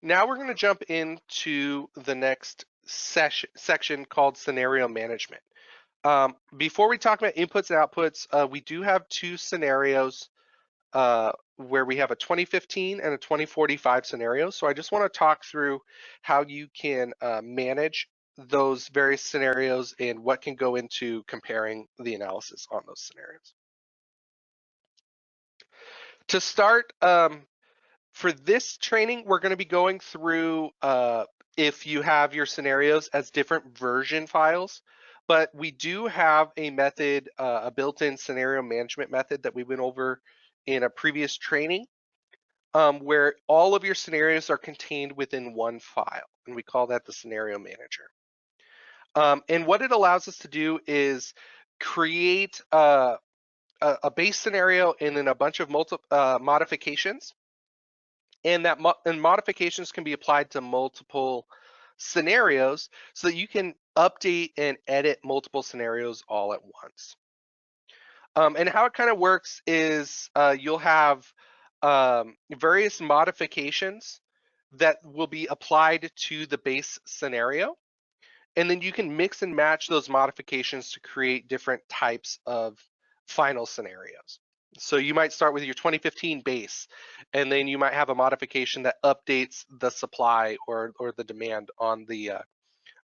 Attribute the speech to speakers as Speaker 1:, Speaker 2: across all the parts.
Speaker 1: Now we're going to jump into the next section called scenario management. Before we talk about inputs and outputs, we do have two scenarios where we have a 2015 and a 2045 scenario. So I just want to talk through how you can manage those various scenarios and what can go into comparing the analysis on those scenarios. To start, for this training, we're going to be going through if you have your scenarios as different version files, but we do have a method, a built-in scenario management method that we went over in a previous training, where all of your scenarios are contained within one file, and we call that the scenario manager. And what it allows us to do is create a base scenario and then a bunch of modifications, and that modifications can be applied to multiple scenarios so that you can update and edit multiple scenarios all at once. And how it kind of works is you'll have various modifications that will be applied to the base scenario. And then you can mix and match those modifications to create different types of final scenarios. So you might start with your 2015 base, and then you might have a modification that updates the supply or the demand on the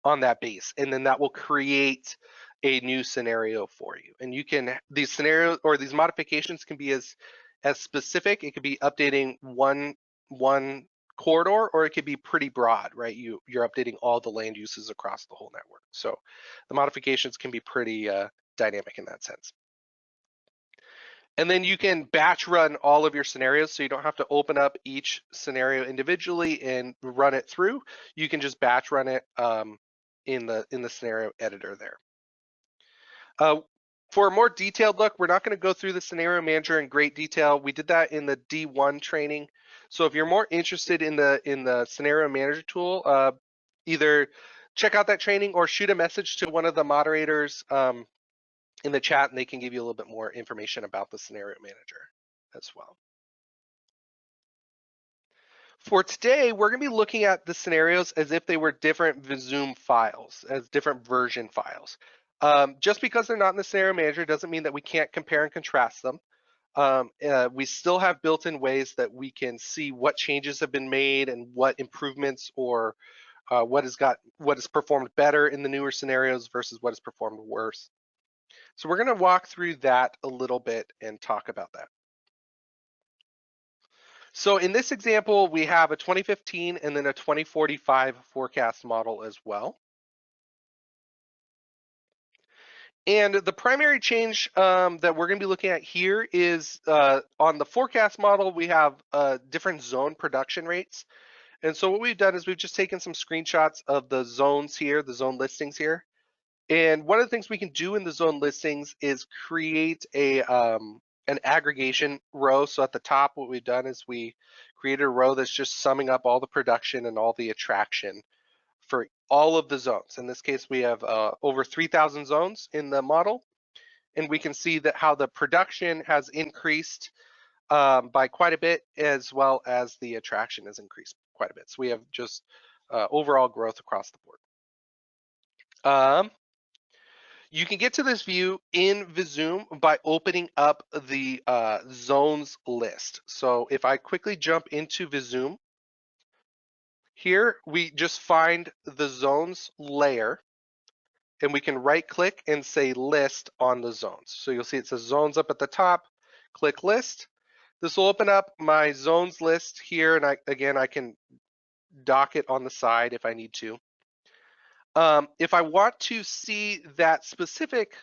Speaker 1: on that base, and then that will create a new scenario for you. And you can, these scenarios or these modifications can be as specific. It could be updating one corridor, or it could be pretty broad, right? You're updating all the land uses across the whole network. So the modifications can be pretty dynamic in that sense. And then you can batch run all of your scenarios, so you don't have to open up each scenario individually and run it through. You can just batch run it in the scenario editor there. For a more detailed look, we're not going to go through the scenario manager in great detail. We did that in the D1 training. So if you're more interested in the scenario manager tool, either check out that training or shoot a message to one of the moderators in the chat, and they can give you a little bit more information about the scenario manager as well. For today, we're going to be looking at the scenarios as if they were different Visum files, as different version files. Just because they're not in the scenario manager doesn't mean that we can't compare and contrast them. We still have built-in ways that we can see what changes have been made and what improvements or what has performed better in the newer scenarios versus what has performed worse. So we're going to walk through that a little bit and talk about that. So in this example, we have a 2015 and then a 2045 forecast model as well. And the primary change that we're going to be looking at here is on the forecast model, we have different zone production rates. And so what we've done is we've just taken some screenshots of the zones here, the zone listings here. And one of the things we can do in the zone listings is create an aggregation row. So at the top, what we've done is we created a row that's just summing up all the production and all the attraction for all of the zones. In this case, we have over 3,000 zones in the model, and we can see that how the production has increased by quite a bit, as well as the attraction has increased quite a bit. So we have just overall growth across the board. You can get to this view in Visum by opening up the zones list. So if I quickly jump into Visum, here we just find the zones layer, and we can right click and say list on the zones. So you'll see it says zones up at the top, click list. This will open up my zones list here, and I can dock it on the side if I need to. If I want to see that specific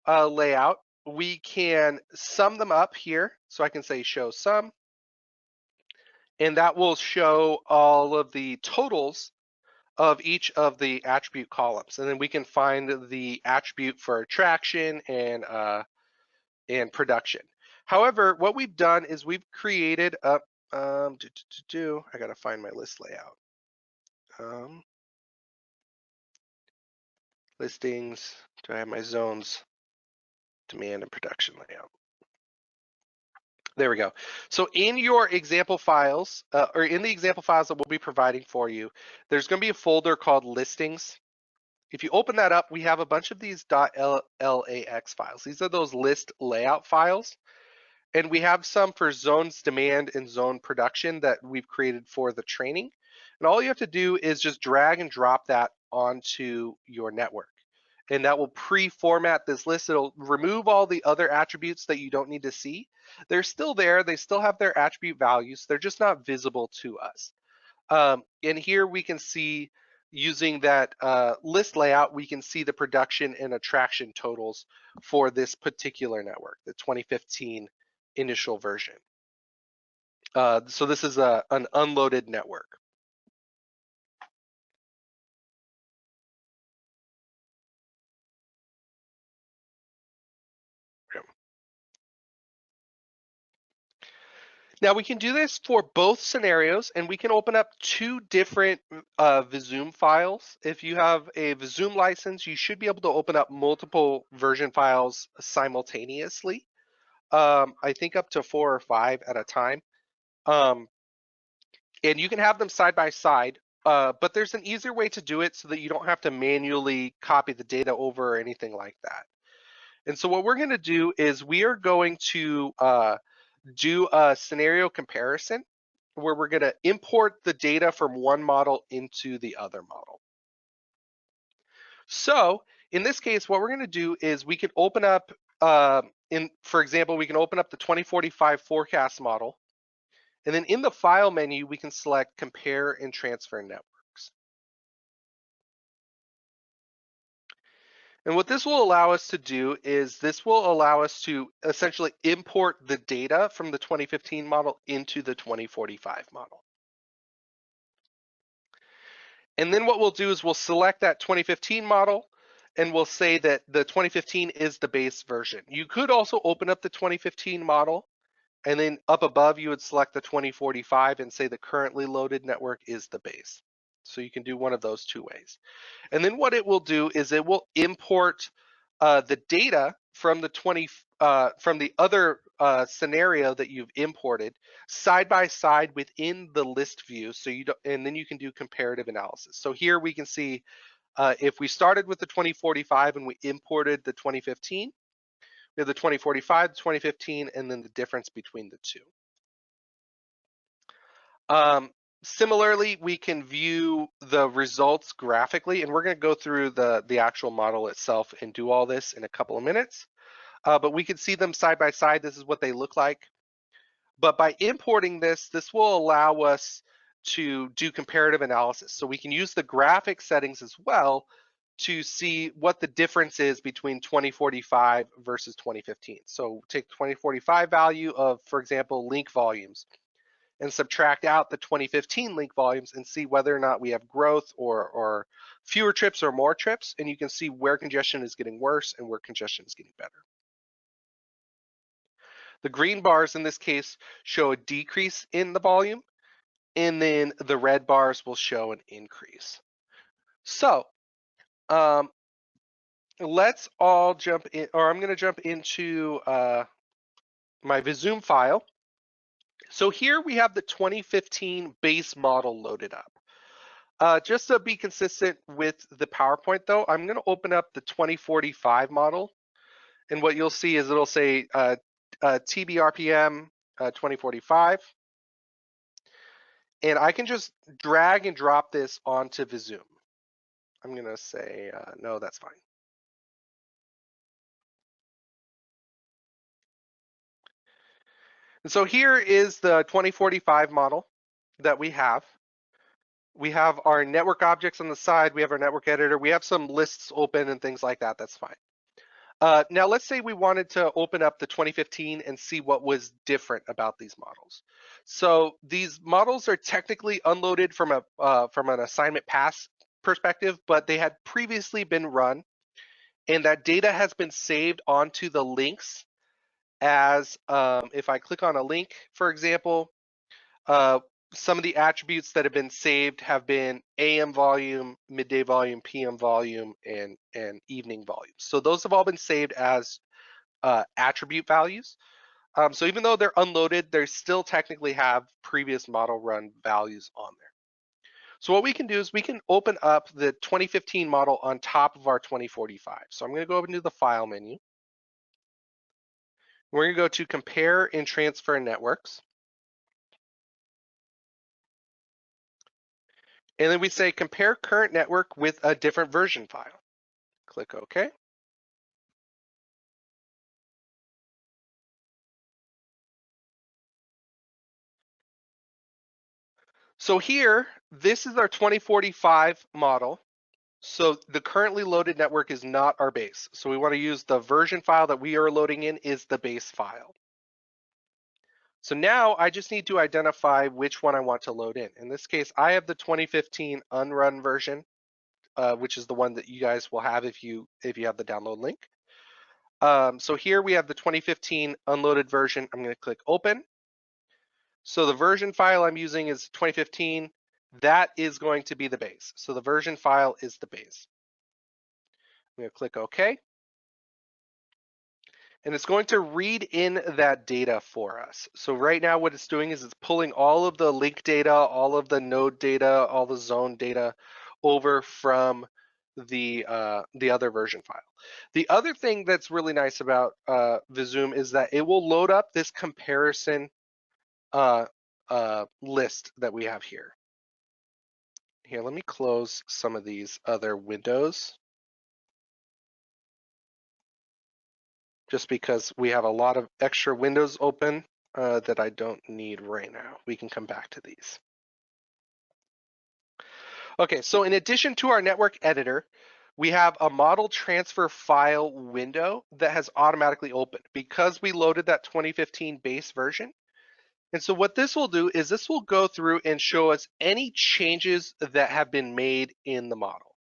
Speaker 1: layout, we can sum them up here. So I can say show sum, and that will show all of the totals of each of the attribute columns. And then we can find the attribute for attraction and production. However, what we've done is we've created a, I gotta find my list layout. Listings, do I have my zones, demand and production layout? There we go. So in your example files, or in the example files that we'll be providing for you, there's going to be a folder called listings. If you open that up, we have a bunch of these .lax files. These are those list layout files. And we have some for zones demand and zone production that we've created for the training. And all you have to do is just drag and drop that onto your network. And that will pre-format this list. It'll remove all the other attributes that you don't need to see. They're still there. They still have their attribute values. They're just not visible to us. And here we can see, using that list layout, we can see the production and attraction totals for this particular network, the 2015 initial version. So this is an unloaded network. Now we can do this for both scenarios, and we can open up two different Visum files. If you have a Visum license, you should be able to open up multiple version files simultaneously. I think up to 4 or 5 at a time. And you can have them side by side, but there's an easier way to do it so that you don't have to manually copy the data over or anything like that. And so what we're going to do is we are going to do a scenario comparison where we're going to import the data from one model into the other model. So in this case, what we're going to do is we can open up, for example, we can open up the 2045 forecast model. And then in the file menu, we can select compare and transfer networks. And what this will allow us to do is this will allow us to essentially import the data from the 2015 model into the 2045 model. And then what we'll do is we'll select that 2015 model and we'll say that the 2015 is the base version. You could also open up the 2015 model, and then up above you would select the 2045 and say the currently loaded network is the base. So you can do one of those two ways. And then what it will do is it will import the data from the other scenario that you've imported side by side within the list view. So you don't, and then you can do comparative analysis. So here we can see if we started with the 2045 and we imported the 2015, we have the 2045, the 2015, and then the difference between the two. Similarly, we can view the results graphically, and we're going to go through the actual model itself and do all this in a couple of minutes. But we can see them side by side. This is what they look like. But by importing this, this will allow us to do comparative analysis. So we can use the graphic settings as well to see what the difference is between 2045 versus 2015. So take 2045 value of, for example, link volumes, and subtract out the 2015 link volumes and see whether or not we have growth or fewer trips or more trips. And you can see where congestion is getting worse and where congestion is getting better. The green bars in this case show a decrease in the volume, and then the red bars will show an increase. So let's all jump in, or I'm going to jump into my Visum file. So here we have the 2015 base model loaded up. Just to be consistent with the PowerPoint though, I'm going to open up the 2045 model, and what you'll see is it'll say TBRPM 2045, and I can just drag and drop this onto Visum. I'm going to say no, that's fine. And so here is the 2045 model that we have. We have our network objects on the side. We have our network editor. We have some lists open and things like that. That's fine. Now let's say we wanted to open up the 2015 and see what was different about these models. So these models are technically unloaded from an assignment pass perspective, but they had previously been run, and that data has been saved onto the links as if I click on a link, for example, some of the attributes that have been saved have been AM volume, midday volume, PM volume, and evening volume. So those have all been saved as attribute values. So even though they're unloaded, they still technically have previous model run values on there. So what we can do is we can open up the 2015 model on top of our 2045. So I'm going to go up into the File menu. We're going to go to Compare and Transfer Networks. And then we say Compare current network with a different version file. Click OK. So here, this is our 2045 model. So the currently loaded network is not our base. So we want to use the version file that we are loading in is the base file. So now I just need to identify which one I want to load in. In this case, I have the 2015 unrun version, which is the one that you guys will have if you have the download link. So here we have the 2015 unloaded version. I'm going to click open. So the version file I'm using is 2015. That is going to be the base. So the version file is the base. I'm going to click OK. And it's going to read in that data for us. So right now what it's doing is it's pulling all of the link data, all of the node data, all the zone data over from the other version file. The other thing that's really nice about Visum is that it will load up this comparison list that we have here. Here, let me close some of these other windows, just because we have a lot of extra windows open that I don't need right now. We can come back to these. Okay, so in addition to our network editor, we have a model transfer file window that has automatically opened because we loaded that 2015 base version. And so what this will do is this will go through and show us any changes that have been made in the model.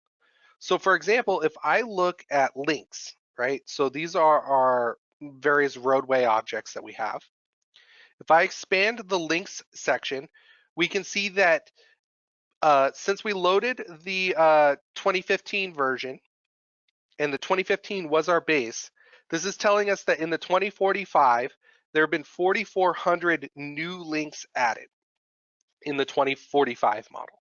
Speaker 1: So for example, if I look at links, right? So these are our various roadway objects that we have. If I expand the links section, we can see that since we loaded the 2015 version and the 2015 was our base, this is telling us that in the 2045, there have been 4,400 new links added in the 2045 model.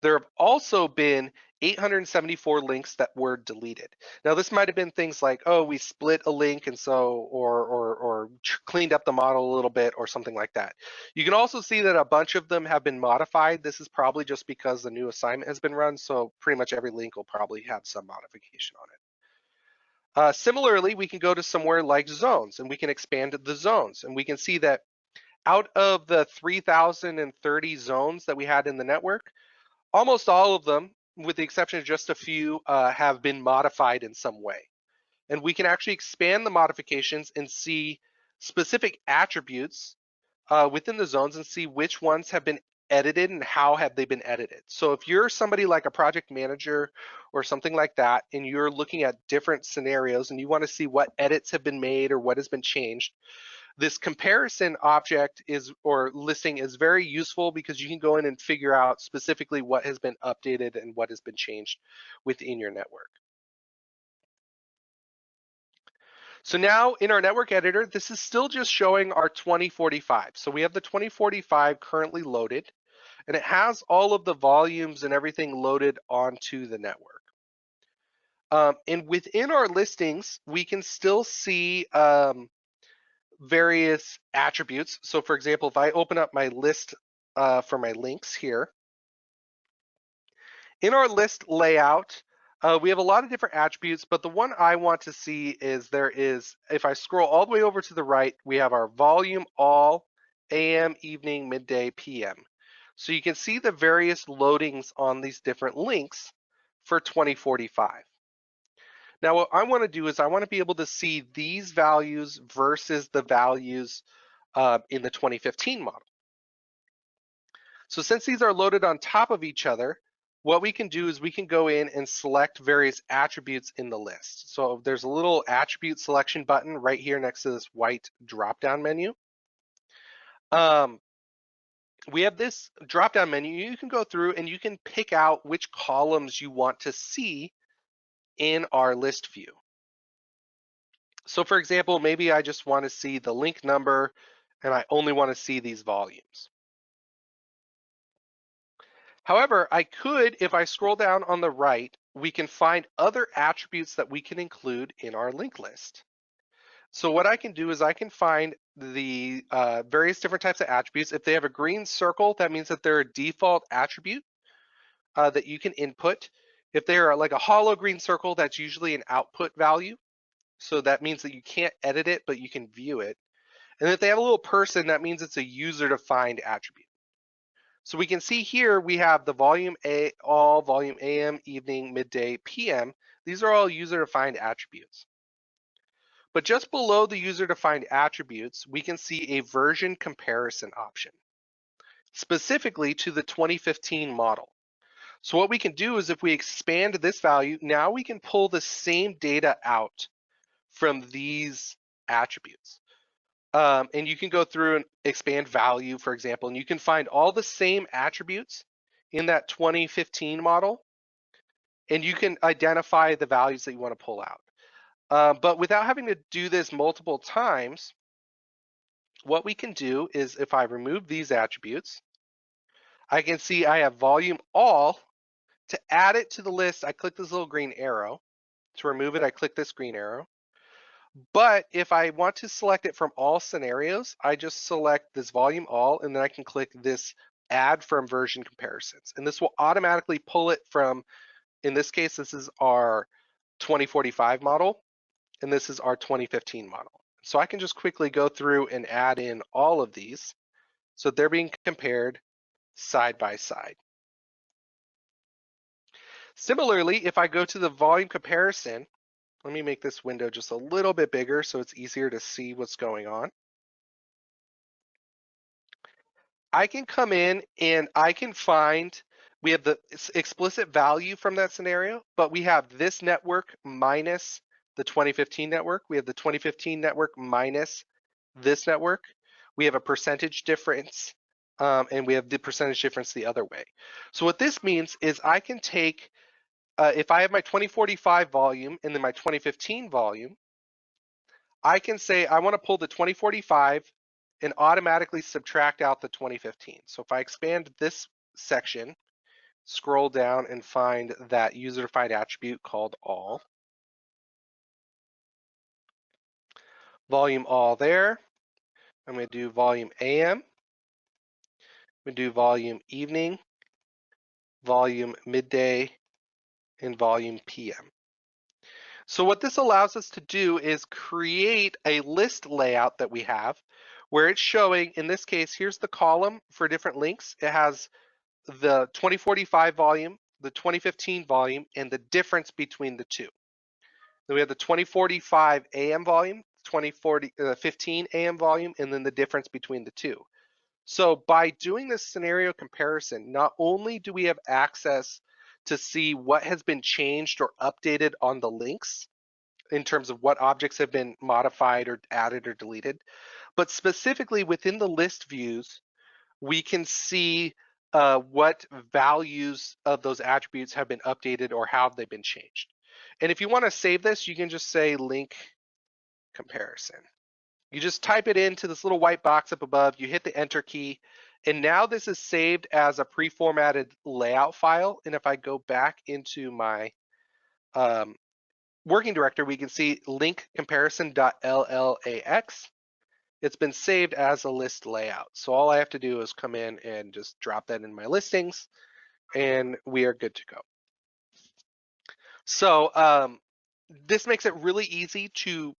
Speaker 1: There have also been 874 links that were deleted. Now, this might have been things like, oh, we split a link and so, or cleaned up the model a little bit or something like that. You can also see that a bunch of them have been modified. This is probably just because the new assignment has been run, so pretty much every link will probably have some modification on it. Similarly, we can go to somewhere like zones and we can expand the zones and we can see that out of the 3,030 zones that we had in the network, almost all of them, with the exception of just a few, have been modified in some way. And we can actually expand the modifications and see specific attributes within the zones and see which ones have been edited and how have they been edited. So if you're somebody like a project manager or something like that, and you're looking at different scenarios and you want to see what edits have been made or what has been changed, this comparison object or listing is very useful because you can go in and figure out specifically what has been updated and what has been changed within your network. So now in our network editor, this is still just showing our 2045. So we have the 2045 currently loaded, and it has all of the volumes and everything loaded onto the network. And within our listings, we can still see various attributes. So for example, if I open up my list for my links here, in our list layout, we have a lot of different attributes, but the one I want to see is if I scroll all the way over to the right, we have our volume all, AM, evening, midday, PM. So you can see the various loadings on these different links for 2045. Now, what I want to do is I want to be able to see these values versus the values in the 2015 model. So since these are loaded on top of each other, what we can do is we can go in and select various attributes in the list. So there's a little attribute selection button right here next to this white drop-down menu. We have this drop-down menu. You can go through and you can pick out which columns you want to see in our list view. So for example, maybe I just want to see the link number and I only want to see these volumes. However, I could, if I scroll down on the right, we can find other attributes that we can include in our link list. So what I can do is I can find the various different types of attributes. If they have a green circle, that means that they're a default attribute that you can input. If they're like a hollow green circle, that's usually an output value. So that means that you can't edit it, but you can view it. And if they have a little person, that means it's a user-defined attribute. So we can see here we have the volume all, volume AM, evening, midday, PM. These are all user-defined attributes. But just below the user-defined attributes, we can see a version comparison option, specifically to the 2015 model. So what we can do is if we expand this value, now we can pull the same data out from these attributes. And you can go through and expand value, for example, and you can find all the same attributes in that 2015 model, and you can identify the values that you want to pull out. But without having to do this multiple times, what we can do is if I remove these attributes, I can see I have volume all. To add it to the list, I click this little green arrow. To remove it, I click this green arrow. But if I want to select it from all scenarios, I just select this volume all, and then I can click this add from version comparisons. And this will automatically pull it from, in this case, this is our 2045 model, and this is our 2015 model. So I can just quickly go through and add in all of these. So they're being compared side by side. Similarly, if I go to the volume comparison, let me make this window just a little bit bigger so it's easier to see what's going on. I can come in and I can find, we have the explicit value from that scenario, but we have this network minus the 2015 network. We have the 2015 network minus this network. We have a percentage difference, and we have the percentage difference the other way. So what this means is I can take, if I have my 2045 volume and then my 2015 volume, I can say I want to pull the 2045 and automatically subtract out the 2015. So if I expand this section, scroll down and find that user-defined attribute called all, volume all there. I'm going to do volume AM. I'm going to do volume evening, volume midday, and volume PM. So what this allows us to do is create a list layout that we have where it's showing, in this case, here's the column for different links. It has the 2045 volume, the 2015 volume, and the difference between the two. Then we have the 2045 AM volume, 2015 AM volume, and then the difference between the two. So by doing this scenario comparison, not only do we have access to see what has been changed or updated on the links in terms of what objects have been modified or added or deleted, but specifically within the list views, we can see what values of those attributes have been updated or how they've been changed. And if you want to save this, you can just say link comparison. You just type it into this little white box up above, you hit the enter key, and now this is saved as a pre-formatted layout file. And if I go back into my working directory, we can see link comparison.llax. It's been saved as a list layout. So all I have to do is come in and just drop that in my listings, and we are good to go. So this makes it really easy to,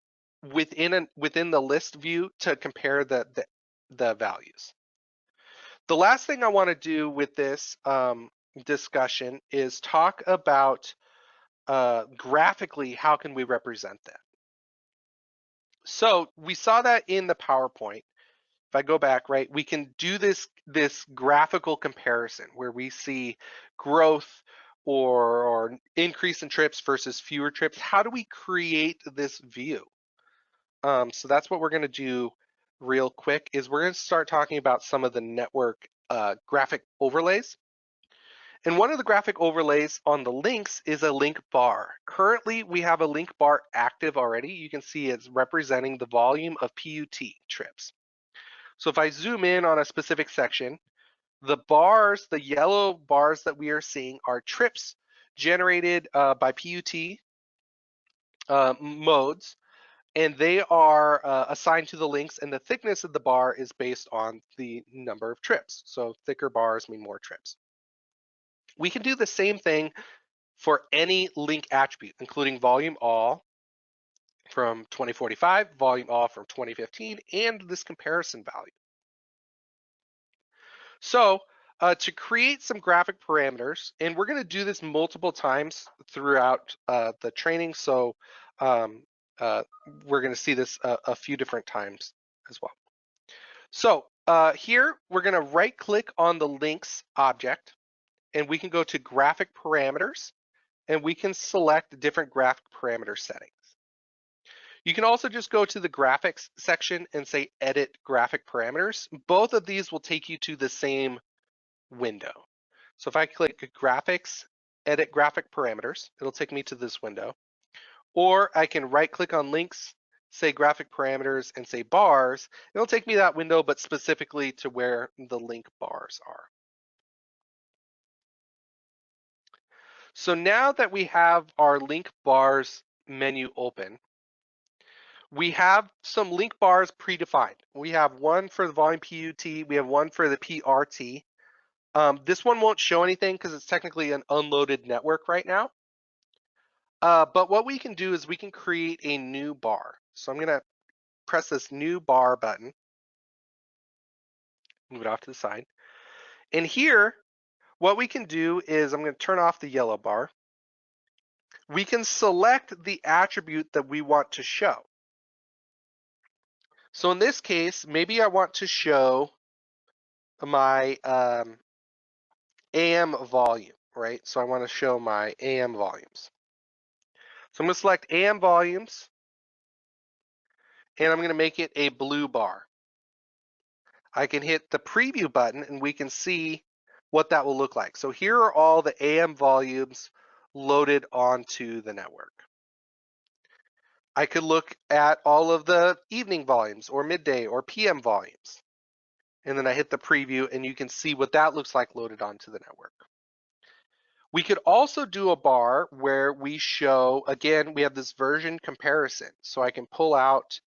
Speaker 1: within the list view, to compare the values. The last thing I want to do with this discussion is talk about graphically how can we represent that. So we saw that in the PowerPoint. If I go back, right, we can do this graphical comparison where we see growth or increase in trips versus fewer trips. How do we create this view? So that's what we're going to do real quick, is we're going to start talking about some of the network graphic overlays. And one of the graphic overlays on the links is a link bar. Currently, we have a link bar active already. You can see it's representing the volume of PUT trips. So if I zoom in on a specific section, the bars, the yellow bars that we are seeing are trips generated by PUT modes, and they are assigned to the links, and the thickness of the bar is based on the number of trips. So thicker bars mean more trips. We can do the same thing for any link attribute, including volume all from 2045, volume all from 2015, and this comparison value. So to create some graphic parameters, and we're going to do this multiple times throughout the training, so we're going to see this a few different times as well. So here we're going to right click on the links object, and we can go to graphic parameters, and we can select different graphic parameter settings. You can also just go to the graphics section and say edit graphic parameters. Both of these will take you to the same window. So if I click graphics, edit graphic parameters, it'll take me to this window. Or I can right click on links, say graphic parameters, and say bars. It'll take me that window, but specifically to where the link bars are. So now that we have our link bars menu open, we have some link bars predefined. We have one for the volume PUT, we have one for the PRT. This one won't show anything because it's technically an unloaded network right now. But what we can do is we can create a new bar. So I'm gonna press this new bar button, move it off to the side. And here, what we can do is I'm gonna turn off the yellow bar. We can select the attribute that we want to show. So in this case, maybe I want to show my AM volume, right? So I want to show my AM volumes. So I'm going to select AM volumes, and I'm going to make it a blue bar. I can hit the preview button, and we can see what that will look like. So here are all the AM volumes loaded onto the network. I could look at all of the evening volumes or midday or PM volumes. And then I hit the preview, and you can see what that looks like loaded onto the network. We could also do a bar where we show, again, we have this version comparison. So I can pull out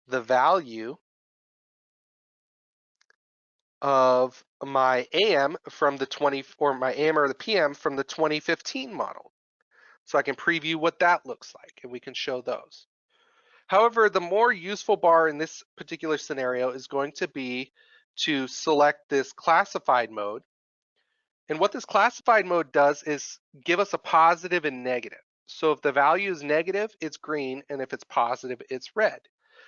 Speaker 1: the value of my AM from the my AM or the PM from the 2015 model. So I can preview what that looks like, and we can show those. However, the more useful bar in this particular scenario is going to be to select this classified mode. And what this classified mode does is give us a positive and negative. So if the value is negative, it's green, and if it's positive, it's red.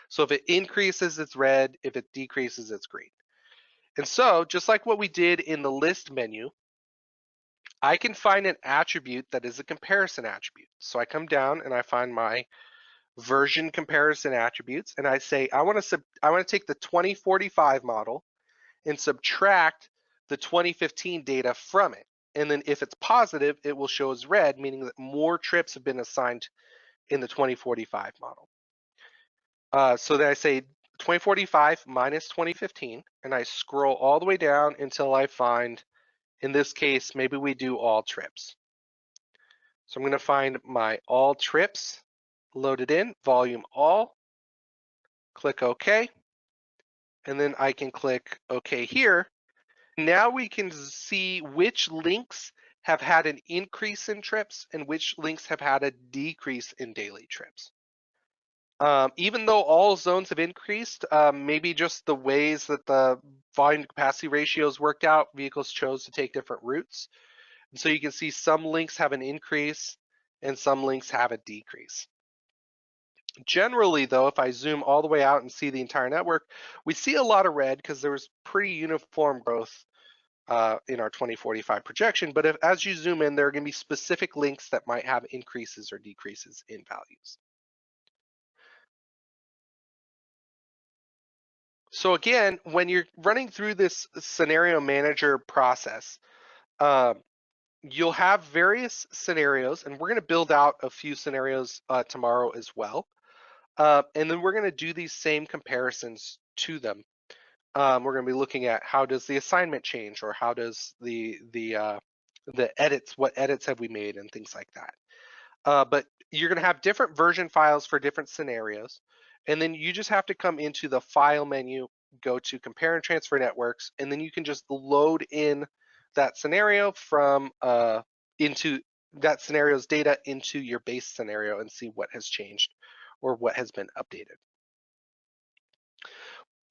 Speaker 1: So if it increases, it's red. If it decreases, it's green. And so just like what we did in the list menu, I can find an attribute that is a comparison attribute. So I come down and I find my version comparison attributes, and I say I want to take the 2045 model and subtract the 2015 data from it. And then if it's positive, it will show as red, meaning that more trips have been assigned in the 2045 model. So then I say 2045 minus 2015, and I scroll all the way down until I find, in this case, maybe we do all trips. So I'm going to find my all trips loaded in, volume all, click OK, and then I can click OK here. Now we can see which links have had an increase in trips and which links have had a decrease in daily trips. Even though all zones have increased, maybe just the ways that the volume to capacity ratios worked out, vehicles chose to take different routes. And so you can see some links have an increase and some links have a decrease. Generally though, if I zoom all the way out and see the entire network, we see a lot of red because there was pretty uniform growth in our 2045 projection, but as you zoom in, there are going to be specific links that might have increases or decreases in values. So again, when you're running through this scenario manager process, you'll have various scenarios, and we're going to build out a few scenarios tomorrow as well. And then we're going to do these same comparisons to them. We're going to be looking at how does the assignment change, or how does the edits, what edits have we made, and things like that. But you're going to have different version files for different scenarios, and then you just have to come into the file menu, go to compare and transfer networks, and then you can just load in that scenario from into that scenario's data into your base scenario and see what has changed or what has been updated.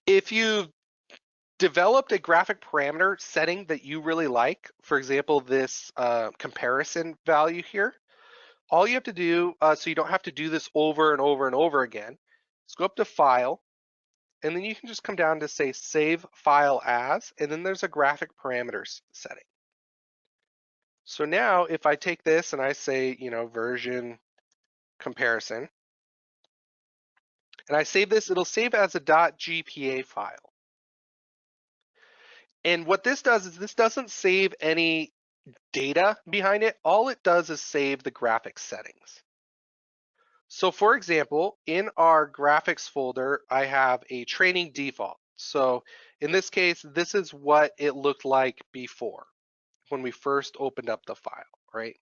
Speaker 1: If you've developed a graphic parameter setting that you really like, for example, this comparison value here, all you have to do, so you don't have to do this over and over and over again, is go up to File, and then you can just come down to say Save File As, and then there's a graphic parameters setting. So now if I take this and I say, version comparison, and I save this, it'll save as a .gpa file. And what this does is this doesn't save any data behind it. All it does is save the graphics settings. So for example, in our graphics folder, I have a training default. So in this case, this is what it looked like before when we first opened up the file, right?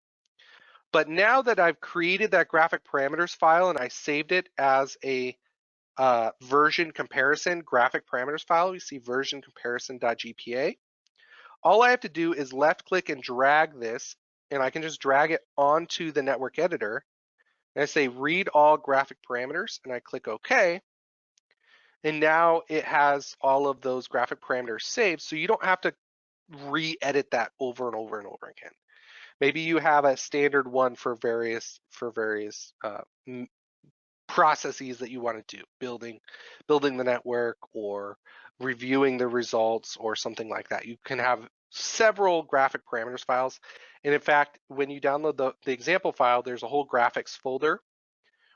Speaker 1: But now that I've created that graphic parameters file and I saved it as a version comparison graphic parameters file, we see version comparison.gpa. All I have to do is left click and drag this, and I can just drag it onto the network editor. And I say read all graphic parameters, and I click OK. And now it has all of those graphic parameters saved, so you don't have to re-edit that over and over and over again. Maybe you have a standard one for various processes that you want to do, building the network or reviewing the results or something like that. You can have several graphic parameters files. And in fact, when you download the example file, there's a whole graphics folder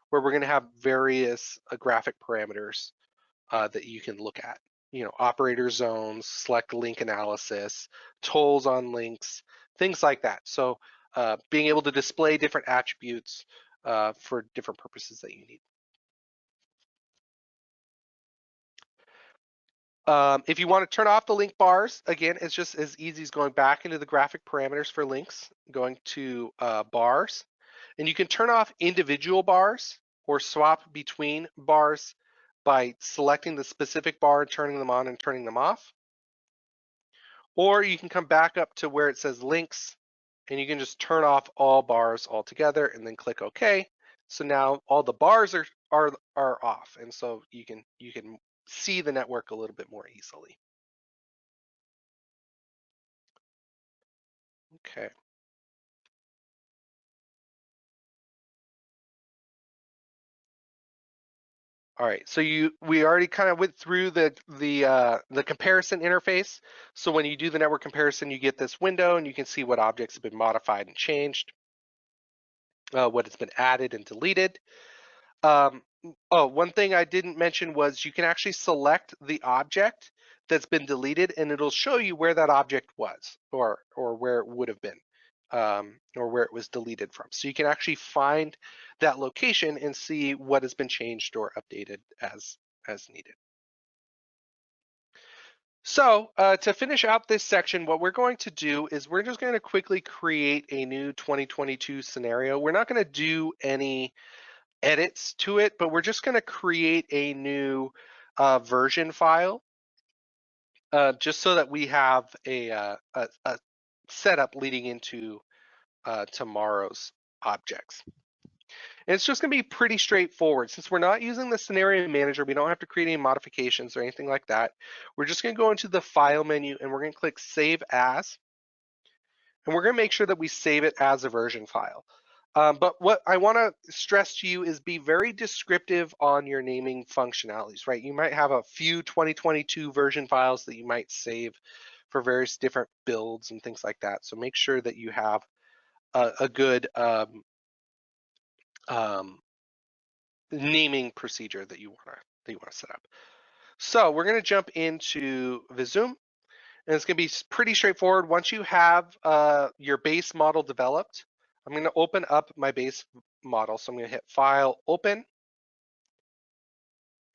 Speaker 1: where we're going to have various graphic parameters that you can look at. Operator zones, select link analysis, tolls on links, things like that. So being able to display different attributes for different purposes that you need. If you want to turn off the link bars, again, it's just as easy as going back into the graphic parameters for links, going to bars, and you can turn off individual bars or swap between bars by selecting the specific bar and turning them on and turning them off. Or you can come back up to where it says links, and you can just turn off all bars altogether and then click OK. So now all the bars are off, and so you can see the network a little bit more easily. Okay. All right. So we already kind of went through the comparison interface. So when you do the network comparison, you get this window, and you can see what objects have been modified and changed, what has been added and deleted. One thing I didn't mention was you can actually select the object that's been deleted, and it'll show you where that object was, or where it would have been, or where it was deleted from. So you can actually find that location and see what has been changed or updated as needed. So to finish out this section, what we're going to do is we're just going to quickly create a new 2022 scenario. We're not going to do any edits to it, but we're just going to create a new version file just so that we have a setup leading into tomorrow's objects. And it's just going to be pretty straightforward. Since we're not using the scenario manager, we don't have to create any modifications or anything like that. We're just going to go into the file menu, and we're going to click Save As. And we're going to make sure that we save it as a version file. But what I want to stress to you is be very descriptive on your naming functionalities, right? You might have a few 2022 version files that you might save for various different builds and things like that. So make sure that you have a good naming procedure that you want to set up. So we're going to jump into Visum, And it's going to be pretty straightforward. Once you have your base model developed, I'm going to open up my base model. So I'm going to hit File, Open,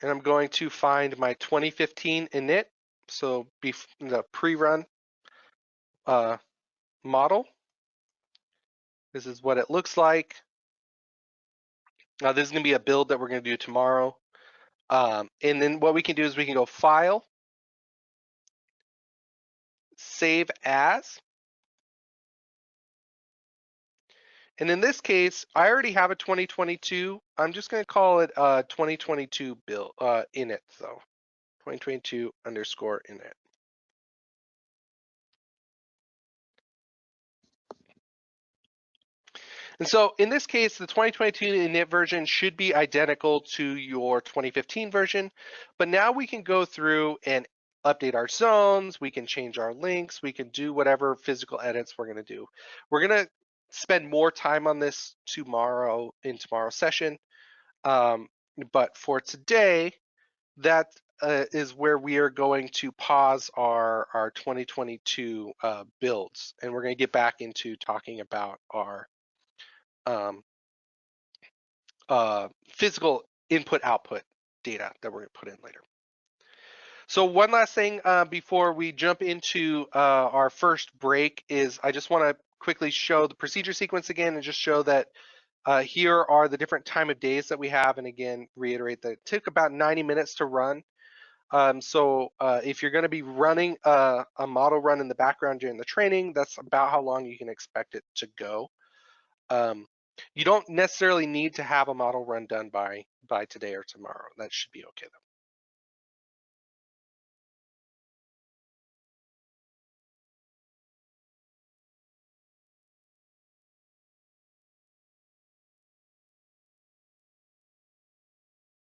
Speaker 1: and I'm going to find my 2015 init. So the pre-run model. This is what it looks like. Now this is going to be a build that we're going to do tomorrow. And then what we can do is we can go File, Save As. And in this case, I already have a 2022. I'm just going to call it 2022 build init though. 2022 underscore init. And so in this case, the 2022 init version should be identical to your 2015 version, but now we can go through and update our zones, we can change our links, we can do whatever physical edits we're going to do. We're going to spend more time on this tomorrow in tomorrow's session, but for today, that is where we are going to pause our 2022 builds, and we're going to get back into talking about our physical input-output data that we're going to put in later. So one last thing before we jump into our first break is I just want to quickly show the procedure sequence again and just show that here are the different time of days that we have, and again reiterate that it took about 90 minutes to run. So if you're going to be running a model run in the background during the training, that's about how long you can expect it to go. You don't necessarily need to have a model run done by today or tomorrow. That should be okay though.